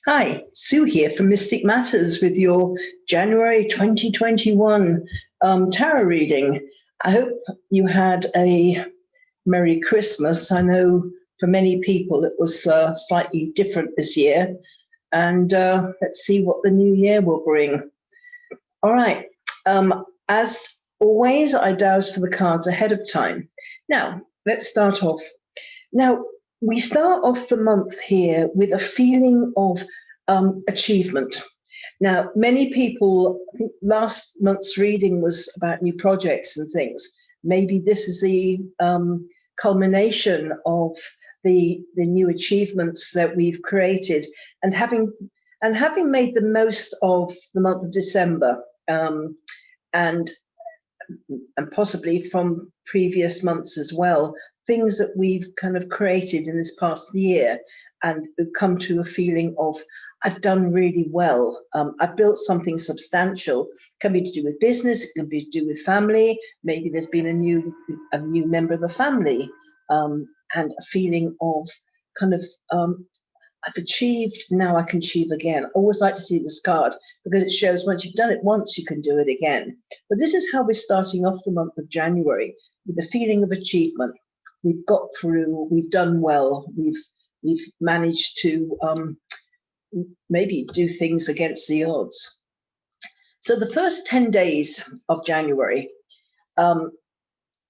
Hi, Sue here from Mystic Matters with your January 2021 tarot reading. I hope you had a Merry Christmas. I know for many people it was slightly different this year, and let's see what the new year will bring. All right, as always, I dowse for the cards ahead of time. Now, let's start off. Now, we start off the month here with a feeling of achievement. Now, many people, I think last month's reading was about new projects and things. Maybe this is the culmination of the new achievements that we've created, and having made the most of the month of December, and possibly from previous months as well, things that we've kind of created in this past year, and come to a feeling of, I've done really well. I've built something substantial. It can be to do with business, it can be to do with family. Maybe there's been a new member of the family, and a feeling of kind of, I've achieved, now I can achieve again. I always like to see this card because it shows once you've done it once, you can do it again. But this is how we're starting off the month of January, with the feeling of achievement. We've got through, we've done well, we've managed to maybe do things against the odds. So the first 10 days of January,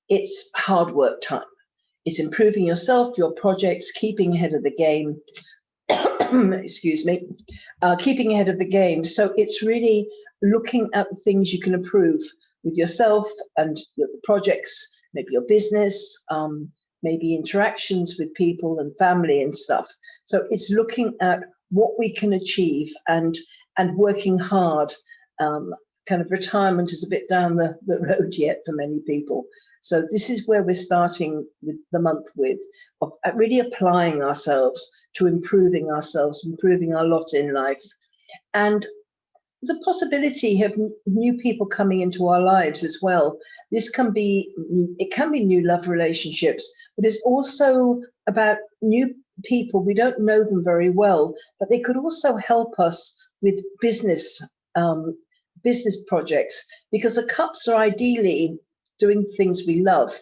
it's hard work time. It's improving yourself, your projects, keeping ahead of the game. Excuse me, keeping ahead of the game. So it's really looking at the things you can improve with yourself and your projects, maybe your business, maybe interactions with people and family and stuff. So it's looking at what we can achieve and working hard. Kind of retirement is a bit down the road yet for many people. So this is where we're starting with the month with, of really applying ourselves to improving ourselves, improving our lot in life. And there's a possibility of new people coming into our lives as well. This can be, it can be new love relationships, but it's also about new people. We don't know them very well, but they could also help us with business projects, because the cups are ideally doing things we love,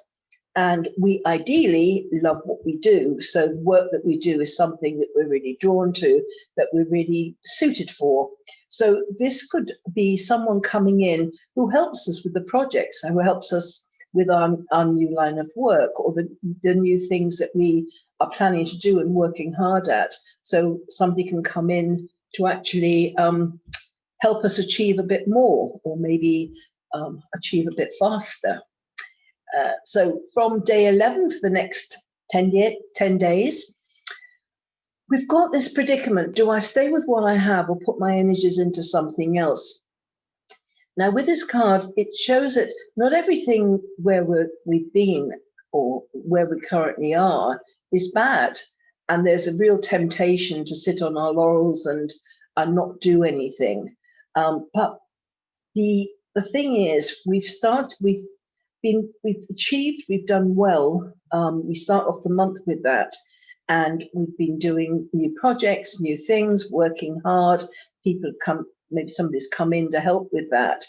and we ideally love what we do. So the work that we do is something that we're really drawn to, that we're really suited for. So this could be someone coming in who helps us with the projects, and who helps us with our new line of work, or the new things that we are planning to do and working hard at. So somebody can come in to actually help us achieve a bit more, or maybe achieve a bit faster. So from day 11 for the next 10 days, we've got this predicament. Do I stay with what I have or put my energies into something else? Now with this card, it shows that not everything where we've been or where we currently are is bad. And there's a real temptation to sit on our laurels and not do anything. But the thing is, we've achieved, we've done well. We start off the month with that, and we've been doing new projects, new things, working hard. People come, maybe somebody's come in to help with that,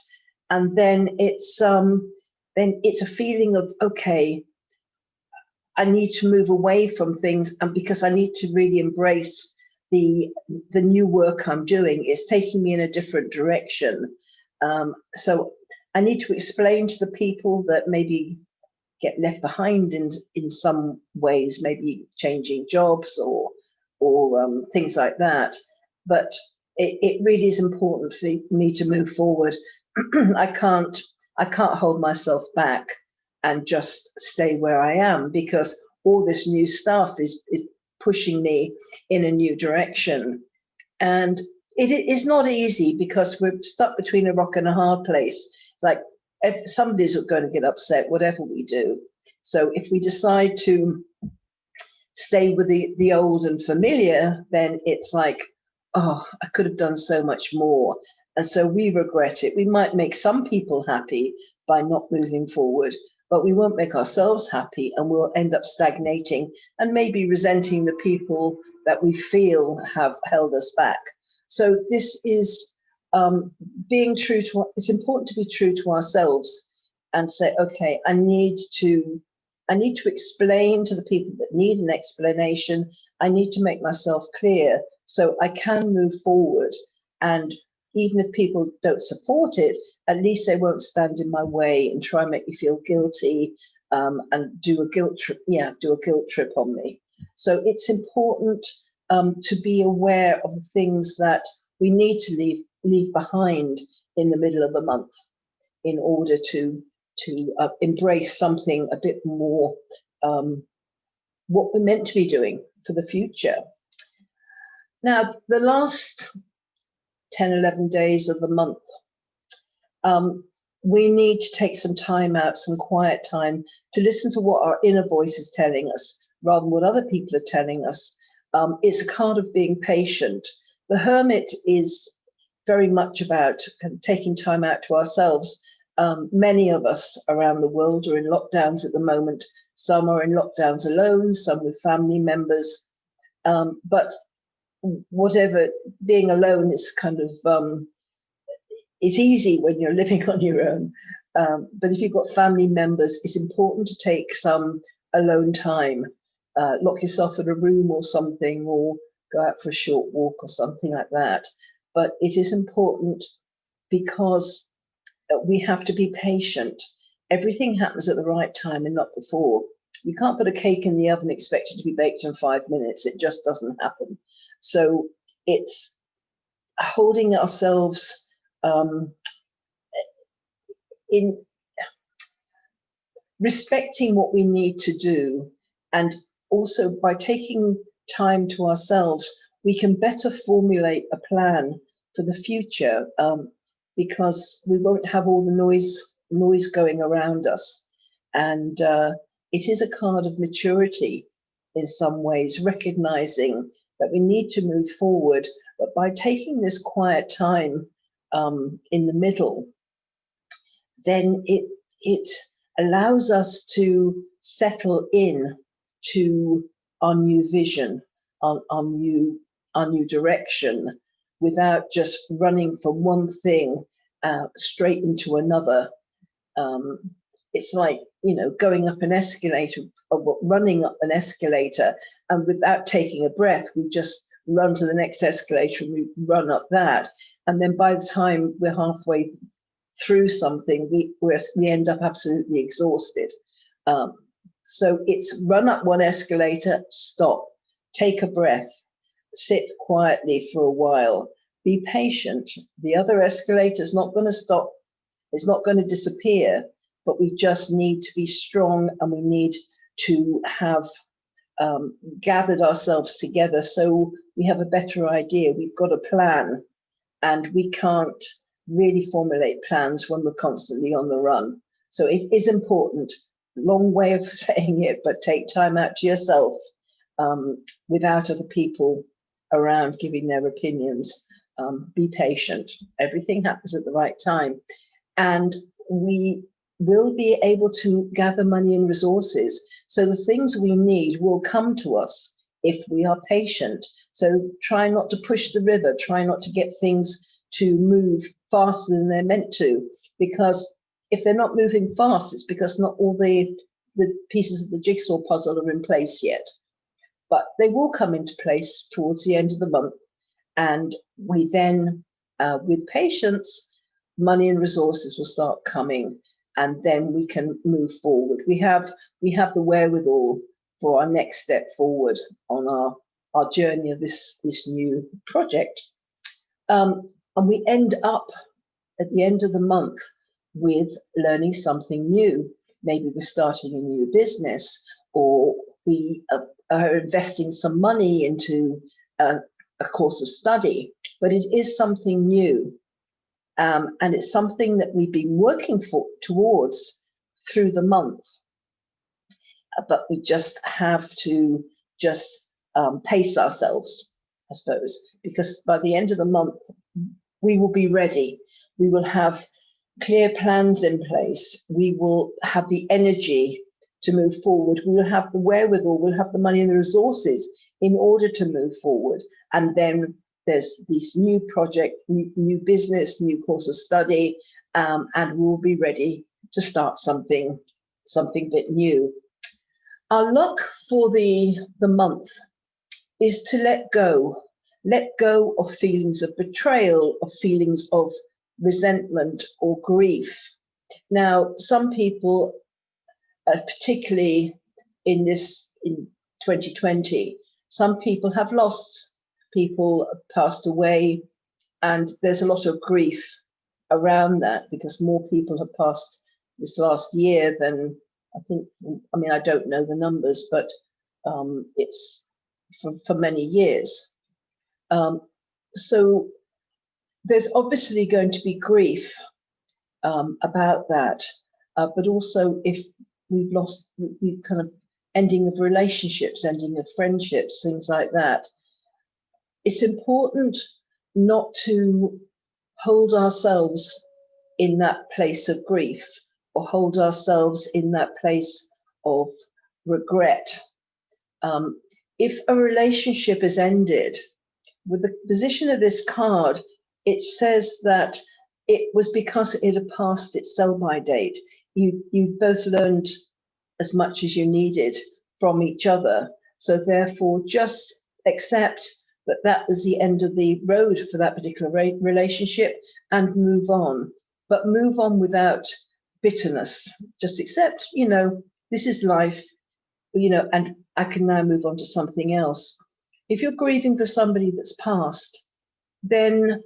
and then it's a feeling of, okay, I need to move away from things, and because I need to really embrace the new work I'm doing. Is taking me in a different direction. So I need to explain to the people that maybe get left behind in some ways, maybe changing jobs or things like that. But it really is important for me to move forward. I can't hold myself back and just stay where I am, because all this new stuff is pushing me in a new direction. And it is not easy, because we're stuck between a rock and a hard place. It's like somebody's going to get upset, whatever we do. So if we decide to stay with the old and familiar, then it's like, oh, I could have done so much more. And so we regret it. We might make some people happy by not moving forward, but we won't make ourselves happy, and we'll end up stagnating and maybe resenting the people that we feel have held us back. So this is being true to, it's important to be true to ourselves and say, okay, I need to explain to the people that need an explanation. I need to make myself clear so I can move forward. And even if people don't support it, at least they won't stand in my way and try and make me feel guilty and do a guilt trip. Yeah, do a guilt trip on me. So it's important to be aware of the things that we need to leave behind in the middle of the month in order to embrace something a bit more what we're meant to be doing for the future. Now, the last 10, 11 days of the month, we need to take some time out, some quiet time, to listen to what our inner voice is telling us rather than what other people are telling us. It's a card of being patient. The Hermit is very much about taking time out to ourselves. Many of us around the world are in lockdowns at the moment. Some are in lockdowns alone, some with family members. But whatever, being alone is kind of, it's easy when you're living on your own. But if you've got family members, it's important to take some alone time. Lock yourself in a room or something, or go out for a short walk or something like that. But it is important because we have to be patient. Everything happens at the right time and not before. You can't put a cake in the oven and expect it to be baked in 5 minutes. It just doesn't happen. So it's holding ourselves in respecting what we need to do, and also by taking time to ourselves, we can better formulate a plan for the future, because we won't have all the noise going around us. And it is a card of maturity in some ways, recognizing that we need to move forward, but by taking this quiet time in the middle, then it allows us to settle in to our new vision, our new direction, without just running from one thing straight into another. It's like, you know, going up an escalator, or running up an escalator, and without taking a breath, we just run to the next escalator and we run up that. And then by the time we're halfway through something, we end up absolutely exhausted. So it's run up one escalator, stop, take a breath, sit quietly for a while, be patient. The other escalator is not going to stop, it's not going to disappear, but we just need to be strong, and we need to have gathered ourselves together so we have a better idea. We've got a plan, and we can't really formulate plans when we're constantly on the run. So it is important, long way of saying it, but take time out to yourself without other people around giving their opinions. Be patient. Everything happens at the right time. And we will be able to gather money and resources. So the things we need will come to us if we are patient. So try not to push the river, try not to get things to move faster than they're meant to, because if they're not moving fast, it's because not all the pieces of the jigsaw puzzle are in place yet. But they will come into place towards the end of the month, and we then, with patience, money and resources will start coming, and then we can move forward. We have the wherewithal for our next step forward on our journey of this new project. And we end up at the end of the month with learning something new. Maybe we're starting a new business, or we are investing some money into a course of study, but it is something new. And it's something that we've been working towards through the month. But we just have to pace ourselves, I suppose, because by the end of the month, we will be ready. We will have clear plans in place. We will have the energy to move forward. We will have the wherewithal, we'll have the money and the resources in order to move forward. And then there's this new project, new business, new course of study, and we'll be ready to start something bit new. Our luck for the month is to let go of feelings of betrayal, of feelings of resentment or grief. Now, some people, particularly in 2020, some people have lost people, passed away, and there's a lot of grief around that because more people have passed this last year than I think. I mean, I don't know the numbers, but it's for many years. So there's obviously going to be grief about that, but also if we've lost, we kind of ending of relationships, ending of friendships, things like that. It's important not to hold ourselves in that place of grief or hold ourselves in that place of regret. If a relationship is ended, with the position of this card, it says that it was because it had passed its sell-by date. You both learned as much as you needed from each other. So therefore, just accept that that was the end of the road for that particular relationship and move on. But move on without bitterness. Just accept, this is life, and I can now move on to something else. If you're grieving for somebody that's passed, then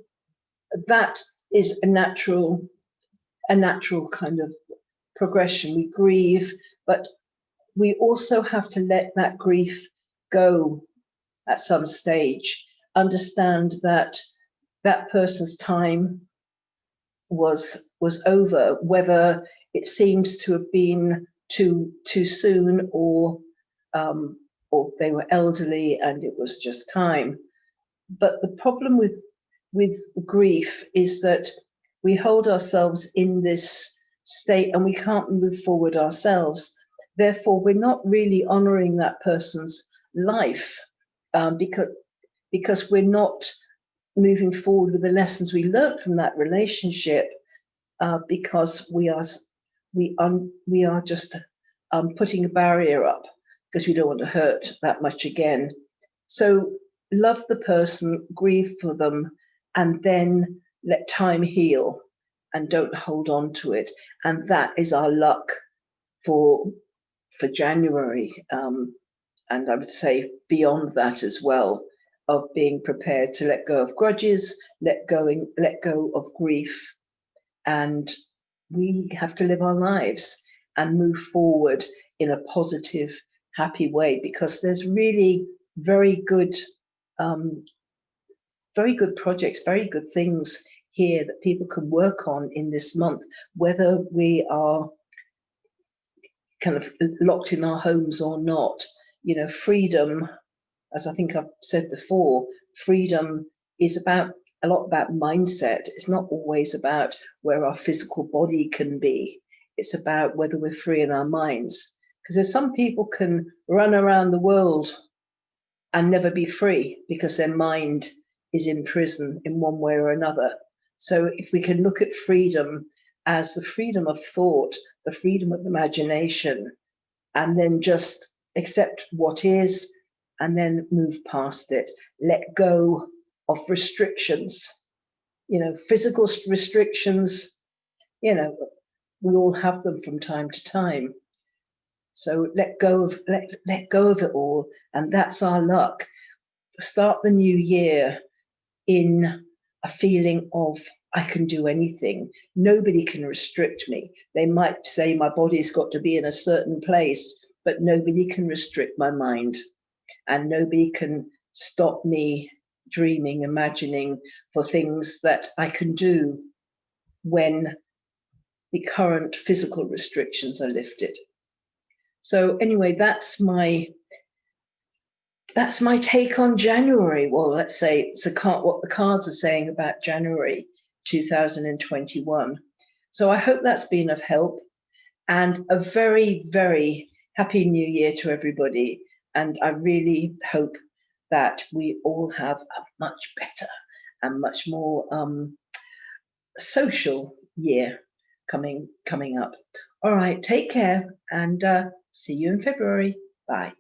that is a natural kind of progression. We grieve, but we also have to let that grief go at some stage. Understand that that person's time was over, whether it seems to have been too soon or they were elderly and it was just time. But the problem with grief is that we hold ourselves in this state and we can't move forward ourselves. Therefore, we're not really honoring that person's life because we're not moving forward with the lessons we learned from that relationship because we are just putting a barrier up because we don't want to hurt that much again. So love the person, grieve for them, and then let time heal and don't hold on to it. And that is our luck for January. And I would say beyond that as well, of being prepared to let go of grudges, let go of grief. And we have to live our lives and move forward in a positive, happy way, because there's really very good projects, very good things here that people can work on in this month, whether we are kind of locked in our homes or not. Freedom, as I think I've said before, freedom is a lot about mindset. It's not always about where our physical body can be. It's about whether we're free in our minds. Because there's some people can run around the world and never be free because their mind is in prison in one way or another. So if we can look at freedom as the freedom of thought, the freedom of imagination, and then just accept what is, and then move past it, let go of restrictions, physical restrictions, we all have them from time to time. So let go of it all, and that's our luck. Start the new year in a feeling of I can do anything. Nobody can restrict me. They might say my body's got to be in a certain place, but nobody can restrict my mind, and nobody can stop me dreaming, imagining for things that I can do when the current physical restrictions are lifted. So anyway, that's my take on January. Well, let's say it's what the cards are saying about January 2021. So I hope that's been of help, and a very, very happy new year to everybody. And I really hope that we all have a much better and much more social year coming up. All right, take care and see you in February. Bye.